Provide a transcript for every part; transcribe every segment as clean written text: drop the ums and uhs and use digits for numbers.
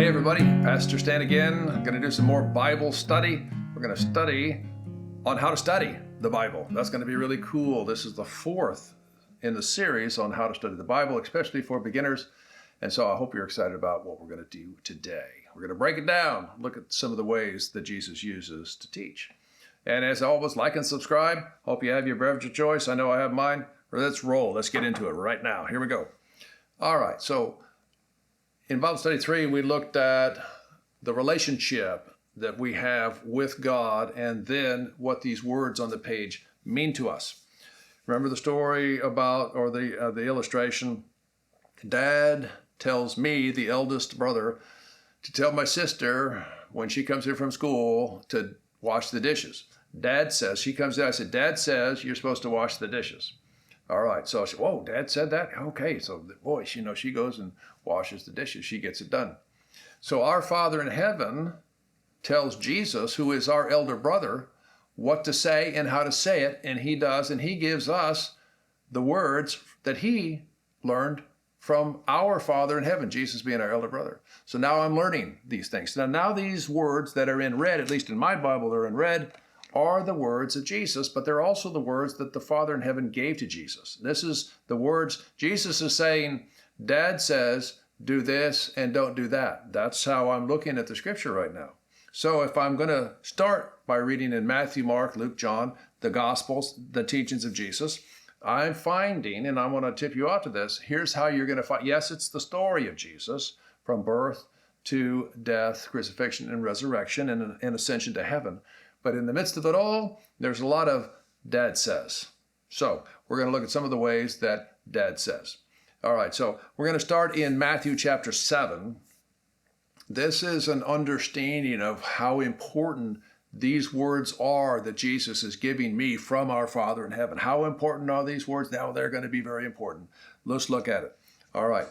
everybody, Pastor Stan again. I'm going to do some more Bible study. We're going to study on how to study the Bible. That's going to be really cool. This is the fourth in the series on how to study the Bible, especially for beginners. And so I hope you're excited about what we're going to do today. We're going to break it down, look at some of the ways that Jesus uses to teach. And as always, like and subscribe. Hope you have your beverage of choice. I know I have mine. Let's roll. Let's get into it right now. Here we go. All right, so in Bible Study 3, we looked at the relationship that we have with God and then what these words on the page mean to us. Remember the story about, or the illustration? Dad tells me, the eldest brother, to tell my sister when she comes here from school to wash the dishes. Dad says, she comes in, I said, Dad says you're supposed to wash the dishes. All right, so I said, whoa, Dad said that? Okay, so boy, she goes and washes the dishes. She gets it done. So our Father in heaven tells Jesus, who is our elder brother, what to say and how to say it, and he does, and he gives us the words that he learned from our Father in heaven, Jesus being our elder brother. So now I'm learning these things. Now these words that are in red, at least in my Bible, they're in red, are the words of Jesus, but they're also the words that the Father in heaven gave to Jesus. This is the words Jesus is saying, Dad says, do this and don't do that. That's how I'm looking at the scripture right now. So if I'm going to start by reading in Matthew, Mark, Luke, John, the Gospels, the teachings of Jesus, I'm finding, and I want to tip you off to this, here's how you're going to find, yes, it's the story of Jesus from birth to death, crucifixion, and resurrection, and ascension to heaven. But in the midst of it all, there's a lot of Dad says. So we're going to look at some of the ways that Dad says. All right, so we're going to start in Matthew chapter 7. This is an understanding of how important these words are that Jesus is giving me from our Father in heaven. How important are these words? Now they're going to be very important. Let's look at it. All right.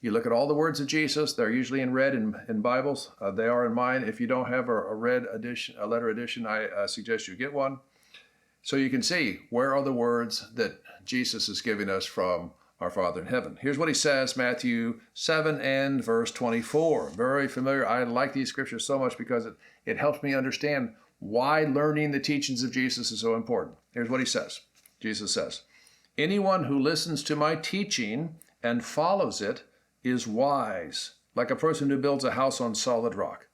You look at all the words of Jesus. They're usually in red in Bibles. They are in mine. If you don't have a red edition, a letter edition, I suggest you get one. So you can see where are the words that Jesus is giving us from our Father in heaven. Here's what he says, Matthew 7 and verse 24. Very familiar. I like these scriptures so much because it helps me understand why learning the teachings of Jesus is so important. Here's what he says. Jesus says, anyone who listens to my teaching and follows it is wise, like a person who builds a house on solid rock.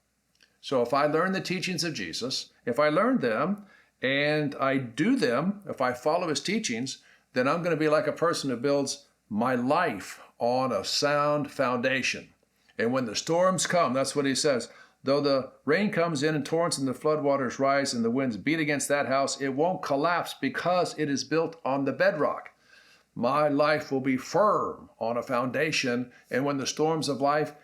So if I learn the teachings of Jesus, if I learn them and I do them, if I follow his teachings, then I'm going to be like a person who builds my life on a sound foundation. And when the storms come, that's what he says, though the rain comes in torrents and the floodwaters rise and the winds beat against that house, it won't collapse because it is built on the bedrock. My life will be firm on a foundation, and when the storms of life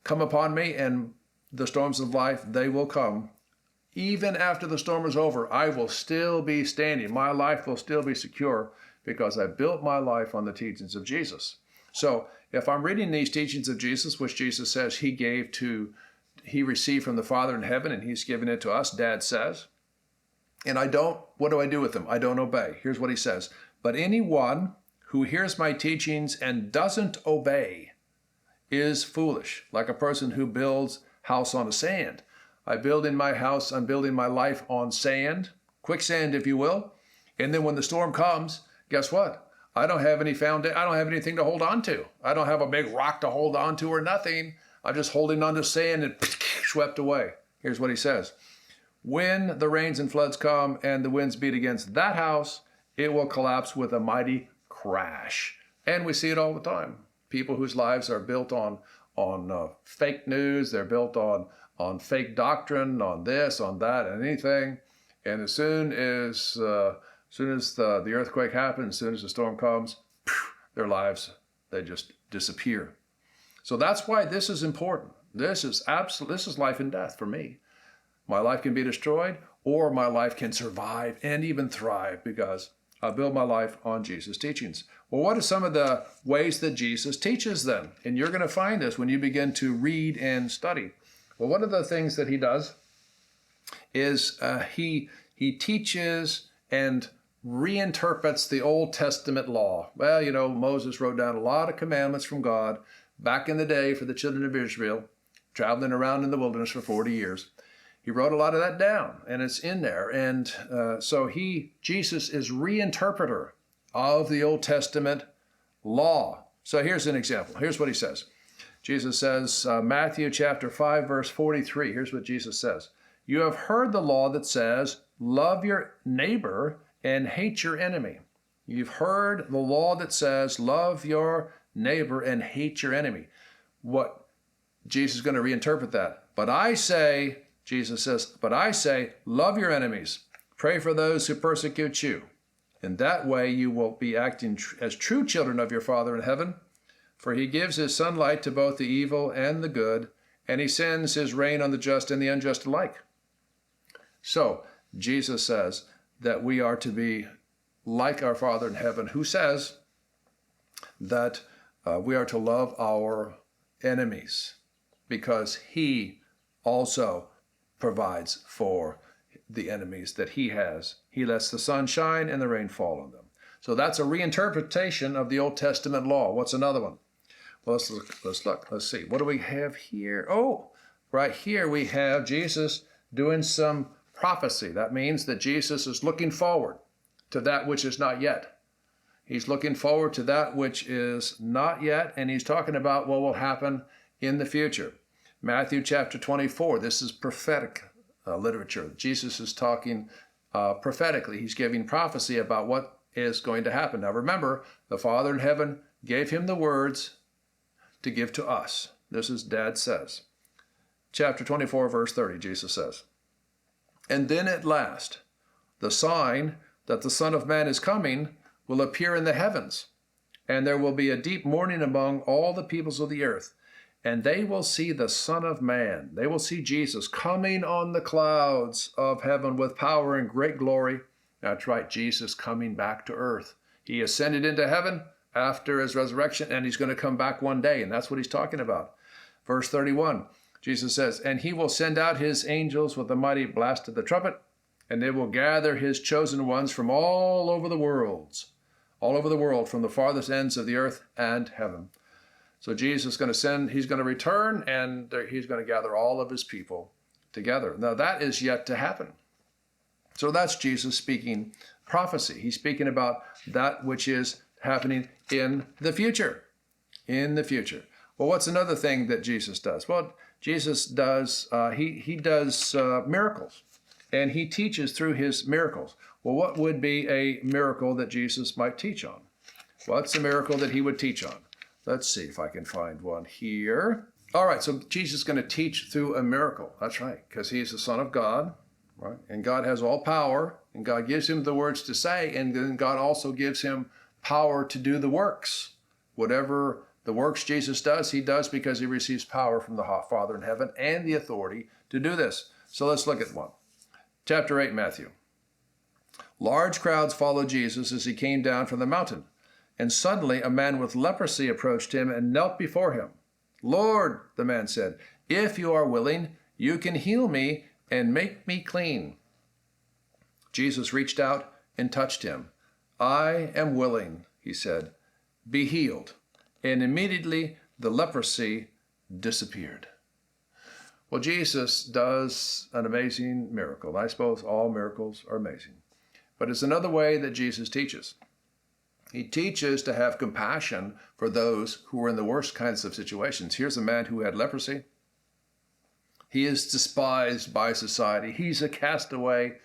come upon me, and the storms of life, they will come, even after the storm is over, I will still be standing. My life will still be secure because I built my life on the teachings of Jesus. So if I'm reading these teachings of Jesus, which Jesus says he received from the Father in heaven, and he's given it to us, Dad says, and I don't, what do I do with them? I don't obey. Here's what he says. But anyone who hears my teachings and doesn't obey is foolish, like a person who builds house on a sand. I'm building my life on sand, quicksand, if you will. And then when the storm comes, guess what? I don't have anything to hold on to. I don't have a big rock to hold on to or nothing. I'm just holding on to sand and swept away. Here's what he says. When the rains and floods come and the winds beat against that house, it will collapse with a mighty crash. And we see it all the time. People whose lives are built on fake news, they're built on fake doctrine, on this, on that, and anything. And as soon as the earthquake happens, as soon as the storm comes, their lives, they just disappear. So that's why this is important. This is life and death for me. My life can be destroyed, or my life can survive and even thrive because I build my life on Jesus' teachings. Well, what are some of the ways that Jesus teaches then? And you're going to find this when you begin to read and study. Well, one of the things that he does is he teaches and reinterprets the Old Testament law. Well, Moses wrote down a lot of commandments from God back in the day for the children of Israel. traveling around in the wilderness for 40 years. He wrote a lot of that down, and it's in there. And so Jesus is reinterpreter of the Old Testament law. So here's an example. Here's what he says. Jesus says, Matthew chapter 5, verse 43. Here's what Jesus says. You have heard the law that says, love your neighbor and hate your enemy. You've heard the law that says, love your neighbor and hate your enemy. What Jesus is going to reinterpret that. But I say, Jesus says, but I say, love your enemies. Pray for those who persecute you. In that way you will be acting as true children of your Father in heaven. For he gives his sunlight to both the evil and the good, and he sends his rain on the just and the unjust alike. So Jesus says that we are to be like our Father in heaven, who says that we are to love our enemies because he also provides for the enemies that he has. He lets the sun shine and the rain fall on them. So that's a reinterpretation of the Old Testament law. What's another one? Well, let's look. Let's see. What do we have here? Oh, right here we have Jesus doing some prophecy. That means that Jesus is looking forward to that which is not yet. He's looking forward to that which is not yet, and he's talking about what will happen in the future. Matthew chapter 24, this is prophetic literature. Jesus is talking prophetically. He's giving prophecy about what is going to happen. Now remember, the Father in heaven gave him the words to give to us. This is Dad says. Chapter 24, verse 30, Jesus says, and then at last, the sign that the Son of Man is coming will appear in the heavens, and there will be a deep mourning among all the peoples of the earth, and they will see the Son of Man. They will see Jesus coming on the clouds of heaven with power and great glory. That's right, Jesus coming back to earth. He ascended into heaven after his resurrection, and he's going to come back one day, and that's what he's talking about. Verse 31, Jesus says, and he will send out his angels with a mighty blast of the trumpet, and they will gather his chosen ones from all over the world, from the farthest ends of the earth and heaven. So Jesus is going to he's going to return, and he's going to gather all of his people together. Now that is yet to happen. So that's Jesus speaking prophecy. He's speaking about that which is happening in the future. In the future. Well, what's another thing that Jesus does? Well, Jesus does, he does miracles, and he teaches through his miracles. Well, what would be a miracle that Jesus might teach on? What's a miracle that he would teach on? Let's see if I can find one here. All right, so Jesus is going to teach through a miracle. That's right, because he's the Son of God, right? And God has all power, and God gives him the words to say, and then God also gives him power to do the works. Whatever the works Jesus does, he does because he receives power from the Father in heaven and the authority to do this. So let's look at one. Chapter 8, Matthew. Large crowds followed Jesus as he came down from the mountain. And suddenly a man with leprosy approached him and knelt before him. Lord, the man said, if you are willing, you can heal me and make me clean. Jesus reached out and touched him. I am willing, he said. Be healed. And immediately the leprosy disappeared. Well, Jesus does an amazing miracle. I suppose all miracles are amazing. But it's another way that Jesus teaches. He teaches to have compassion for those who are in the worst kinds of situations. Here's a man who had leprosy. He is despised by society. He's a castaway.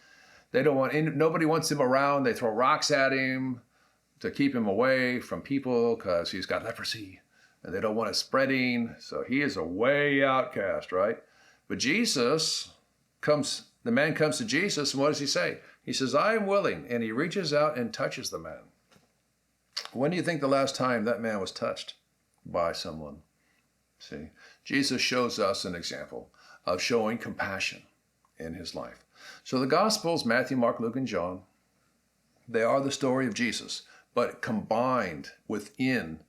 Nobody wants him around. They throw rocks at him to keep him away from people because he's got leprosy and they don't want it spreading. So he is a way outcast, right? But the man comes to Jesus, and what does he say? He says, I am willing. And he reaches out and touches the man. When do you think the last time that man was touched by someone? See, Jesus shows us an example of showing compassion in his life. So the Gospels, Matthew, Mark, Luke, and John, they are the story of Jesus, but combined within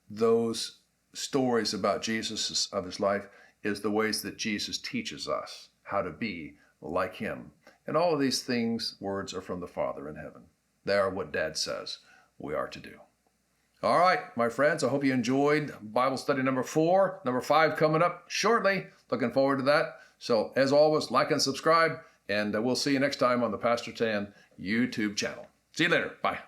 those stories about Jesus of his life is the ways that Jesus teaches us how to be like him. And all of these things, words are from the Father in heaven. They are what Dad says we are to do. All right, my friends, I hope you enjoyed Bible study number 4. Number 5 coming up shortly. Looking forward to that. So as always, like and subscribe, and we'll see you next time on the Pastor Tan YouTube channel. See you later. Bye.